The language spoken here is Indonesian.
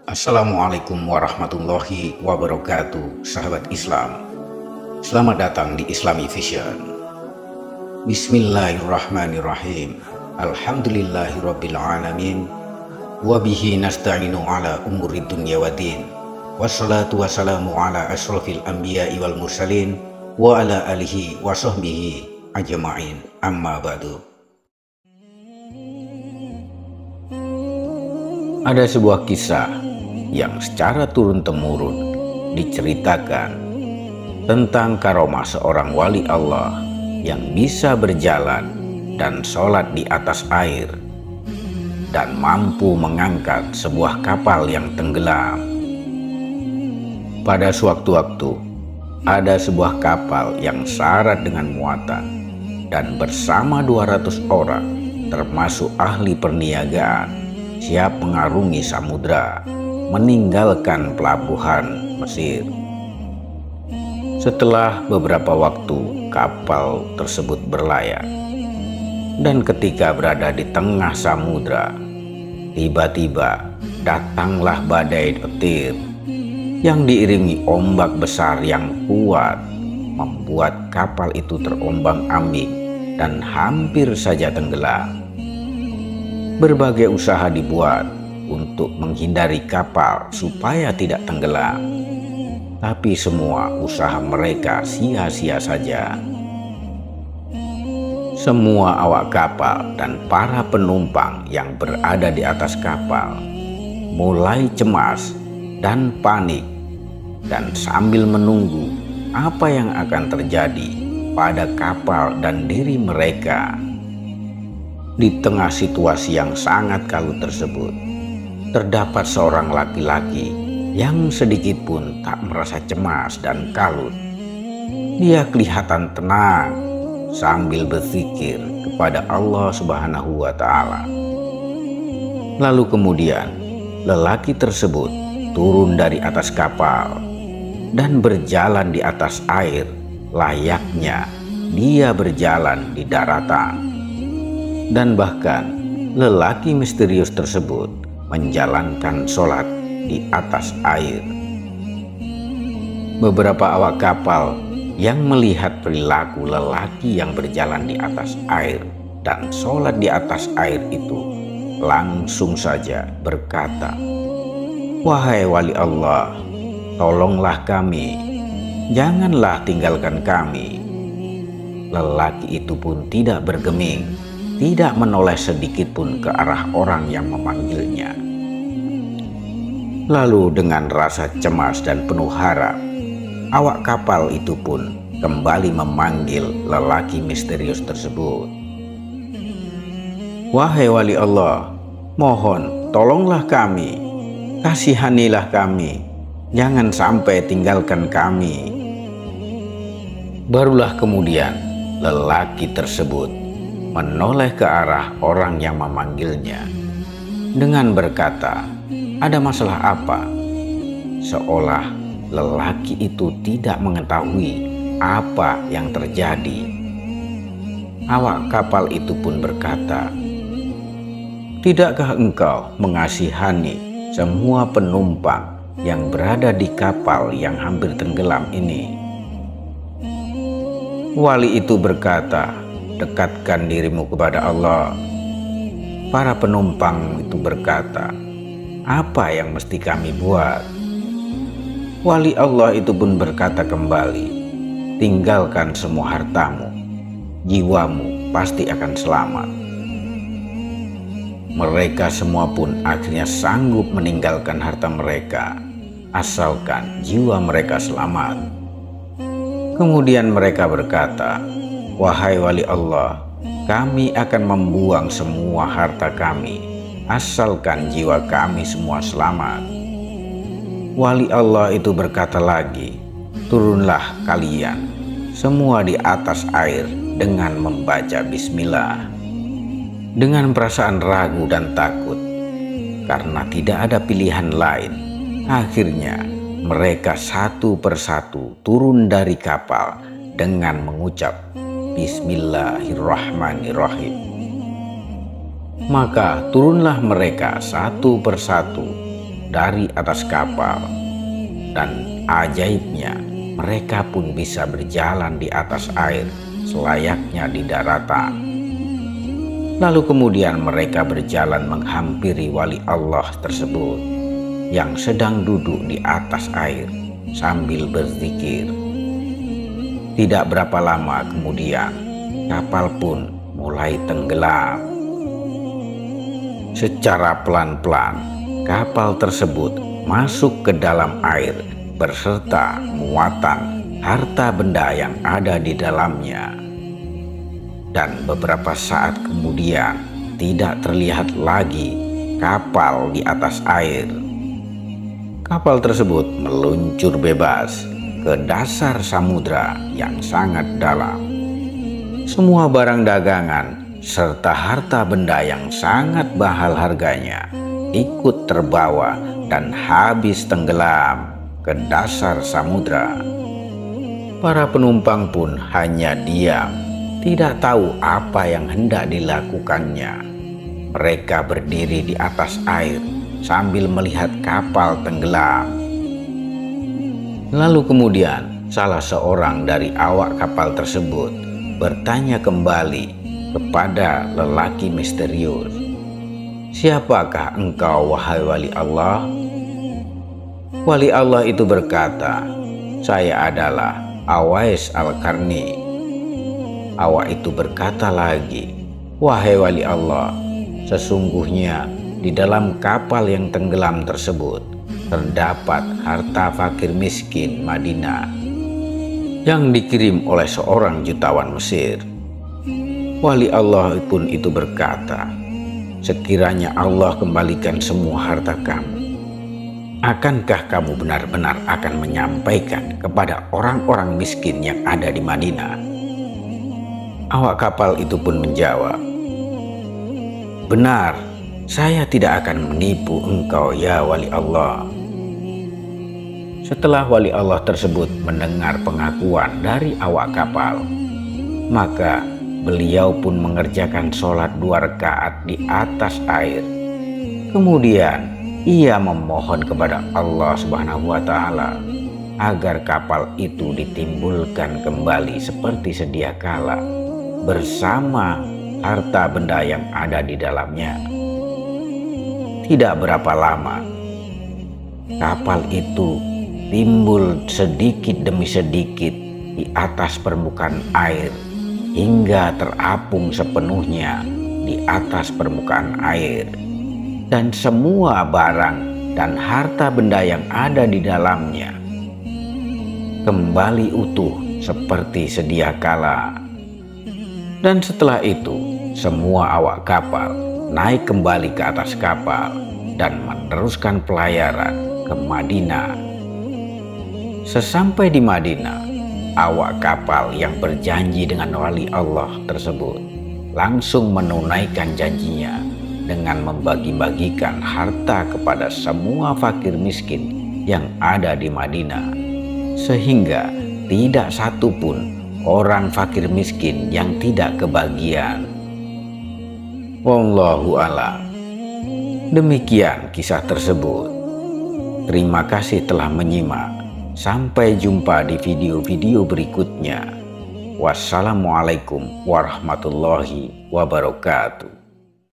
Assalamualaikum warahmatullahi wabarakatuh, sahabat Islam. Selamat datang di Islami Vision. Bismillahirrahmanirrahim. Alhamdulillahirabbil alamin. Wa bihi nasta'inu ala umurid dunya waddin. Wassalatu wassalamu ala asyrafil anbiya'i wal mursalin wa ala alihi wa sahbihi ajma'in. Amma ba'du. Ada sebuah kisah yang secara turun-temurun diceritakan tentang karomah seorang wali Allah yang bisa berjalan dan sholat di atas air dan mampu mengangkat sebuah kapal yang tenggelam. Pada sewaktu-waktu ada sebuah kapal yang syarat dengan muatan dan bersama 200 orang termasuk ahli perniagaan siap mengarungi samudra meninggalkan pelabuhan Mesir. Setelah beberapa waktu kapal tersebut berlayar, dan ketika berada di tengah samudra, tiba-tiba datanglah badai petir yang diiringi ombak besar yang kuat, membuat kapal itu terombang-ambing dan hampir saja tenggelam. Berbagai usaha dibuat untuk menghindari kapal supaya tidak tenggelam, tapi semua usaha mereka sia-sia saja. Semua awak kapal dan para penumpang yang berada di atas kapal mulai cemas dan panik, dan sambil menunggu apa yang akan terjadi pada kapal dan diri mereka. Di tengah situasi yang sangat kalut tersebut, terdapat seorang laki-laki yang sedikit pun tak merasa cemas dan kalut. Dia kelihatan tenang sambil berzikir kepada Allah Subhanahu wa Ta'ala. Lalu kemudian lelaki tersebut turun dari atas kapal dan berjalan di atas air layaknya dia berjalan di daratan. Dan bahkan lelaki misterius tersebut menjalankan sholat di atas air. Beberapa awak kapal yang melihat perilaku lelaki yang berjalan di atas air dan sholat di atas air itu langsung saja berkata, "Wahai wali Allah, tolonglah kami, janganlah tinggalkan kami." Lelaki itu pun tidak bergeming, tidak menoleh sedikit pun ke arah orang yang memanggilnya. Lalu dengan rasa cemas dan penuh harap, awak kapal itu pun kembali memanggil lelaki misterius tersebut. "Wahai wali Allah, mohon tolonglah kami, kasihanilah kami, jangan sampai tinggalkan kami." Barulah kemudian lelaki tersebut menoleh ke arah orang yang memanggilnya dengan berkata, "Ada masalah apa?" Seolah lelaki itu tidak mengetahui apa yang terjadi. Awak kapal itu pun berkata, "Tidakkah engkau mengasihani semua penumpang yang berada di kapal yang hampir tenggelam ini?" Wali itu berkata, "Dekatkan dirimu kepada Allah." Para penumpang itu berkata, "Apa yang mesti kami buat?" Wali Allah itu pun berkata kembali, "Tinggalkan semua hartamu, jiwamu pasti akan selamat." Mereka semua pun akhirnya sanggup meninggalkan harta mereka, asalkan jiwa mereka selamat. Kemudian mereka berkata, "Wahai wali Allah, kami akan membuang semua harta kami, asalkan jiwa kami semua selamat." Wali Allah itu berkata lagi, "Turunlah kalian semua di atas air dengan membaca bismillah." Dengan perasaan ragu dan takut, karena tidak ada pilihan lain, akhirnya mereka satu persatu turun dari kapal dengan mengucap Bismillahirrahmanirrahim. Maka turunlah mereka satu persatu dari atas kapal, dan ajaibnya mereka pun bisa berjalan di atas air selayaknya di daratan. Lalu kemudian mereka berjalan menghampiri wali Allah tersebut yang sedang duduk di atas air sambil berzikir. Tidak berapa lama kemudian kapal pun mulai tenggelam. Secara pelan-pelan kapal tersebut masuk ke dalam air berserta muatan harta benda yang ada di dalamnya. Dan beberapa saat kemudian tidak terlihat lagi kapal di atas air. Kapal tersebut meluncur bebas ke dasar samudra yang sangat dalam. Semua barang dagangan serta harta benda yang sangat mahal harganya ikut terbawa dan habis tenggelam ke dasar samudra. Para penumpang pun hanya diam, tidak tahu apa yang hendak dilakukannya. Mereka berdiri di atas air sambil melihat kapal tenggelam. Lalu kemudian salah seorang dari awak kapal tersebut bertanya kembali kepada lelaki misterius, "Siapakah engkau, wahai wali Allah?" Wali Allah itu berkata, "Saya adalah Awais Al-Qarni." Awak itu berkata lagi, "Wahai wali Allah, sesungguhnya di dalam kapal yang tenggelam tersebut terdapat harta fakir miskin Madinah yang dikirim oleh seorang jutawan Mesir." Wali Allah pun itu berkata, "Sekiranya Allah kembalikan semua harta kamu, akankah kamu benar-benar akan menyampaikan kepada orang-orang miskin yang ada di Madinah?" Awak kapal itu pun menjawab, "Benar, saya tidak akan menipu engkau ya wali Allah." Setelah wali Allah tersebut mendengar pengakuan dari awak kapal, maka beliau pun mengerjakan sholat 2 rakaat di atas air. Kemudian ia memohon kepada Allah Subhanahu wa Ta'ala agar kapal itu ditimbulkan kembali seperti sedia kala bersama harta benda yang ada di dalamnya. Tidak berapa lama kapal itu timbul sedikit demi sedikit di atas permukaan air hingga terapung sepenuhnya di atas permukaan air, dan semua barang dan harta benda yang ada di dalamnya kembali utuh seperti sedia kala. Dan setelah itu semua awak kapal naik kembali ke atas kapal dan meneruskan pelayaran ke Madinah. Sesampai di Madinah, awak kapal yang berjanji dengan wali Allah tersebut langsung menunaikan janjinya dengan membagi-bagikan harta kepada semua fakir miskin yang ada di Madinah, sehingga tidak satu pun orang fakir miskin yang tidak kebagian. Wallahu a'lam. Demikian kisah tersebut. Terima kasih telah menyimak. Sampai jumpa di video-video berikutnya. Wassalamualaikum warahmatullahi wabarakatuh.